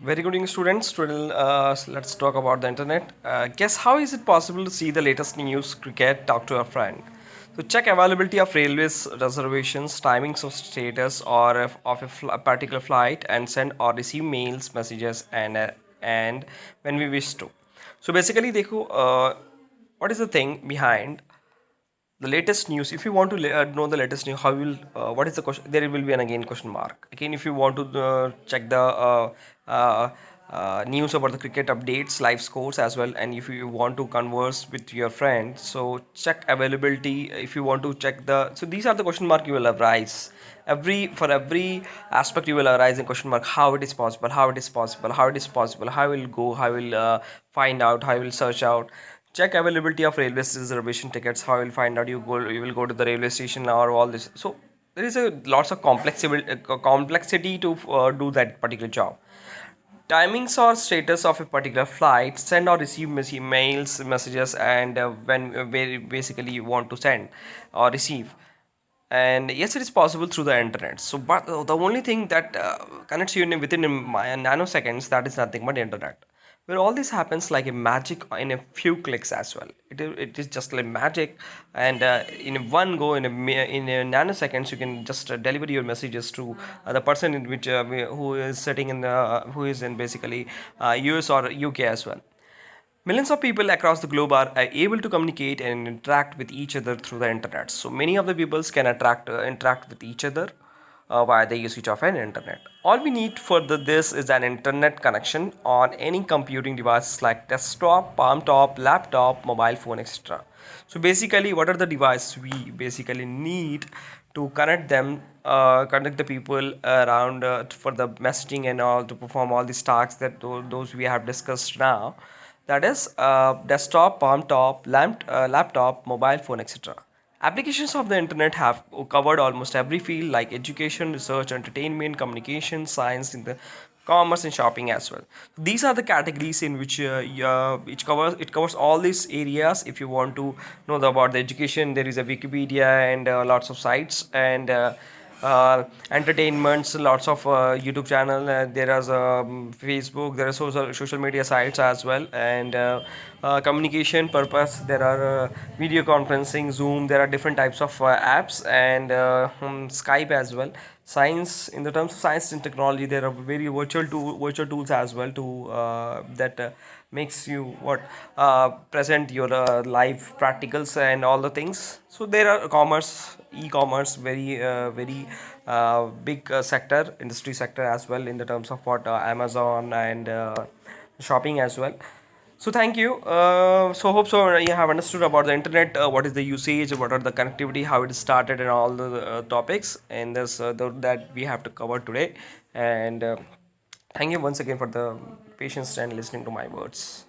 Very good evening, students. Today, let's talk about the internet. Guess how is it possible to see the latest news, cricket, talk to a friend? So check availability of railways reservations, timings of status or of a particular flight, and send or receive mails, messages, and when we wish to. So basically, देखो, what is the thing behind the latest news? If you want to know the latest news, how will what is the question? There will be an again question mark again. If you want to check the uh, news about the cricket updates, live scores as well, and if you want to converse with your friends, so check availability. If you want to check the, so these are the question mark you will arise every aspect. You will arise in question mark. How it is possible, how it is possible, how it is possible, how will go, how will find out, how will search out. Check availability of railway reservation tickets. How you'll find out, you will go to the railway station or all this. So there is a lots of complexity to do that particular job. Timings or status of a particular flight, send or receive mails, messages, and when basically you want to send or receive. And yes, it is possible through the internet. So but the only thing that connects you within nanoseconds, that is nothing but internet, where all this happens like a magic in a few clicks as well. It is just like magic. And in one go, in a nanoseconds, you can just deliver your messages to the person in which who is sitting in the who is in basically US or UK as well. Millions of people across the globe are able to communicate and interact with each other through the internet. So many of the peoples can interact with each other via the usage of an internet. All we need for this is an internet connection on any computing devices like desktop, palm top, laptop, mobile phone, etc. So basically, what are the devices we basically need to connect them, connect the people around for the messaging and all, to perform all these tasks that those we have discussed now. That is desktop, palm top, laptop, mobile phone, etc. Applications of the internet have covered almost every field like education, research, entertainment, communication, science, in the commerce and shopping as well. These are the categories in which it covers all these areas. If you want to know about the education, there is a Wikipedia and lots of sites, and entertainments, lots of YouTube channel. There is Facebook. There are social media sites as well, and communication purpose. There are video conferencing, Zoom. There are different types of apps, and Skype as well. Science, in the terms of science and technology, there are very virtual tools as well to that makes you what present your live practicals and all the things. So there are commerce, e-commerce, very big sector, industry sector as well, in the terms of what Amazon and shopping as well. So thank you. So hope so you have understood about the internet, what is the usage, what are the connectivity, how it started, and all the topics, and this that we have to cover today. And thank you once again for the patience and listening to my words.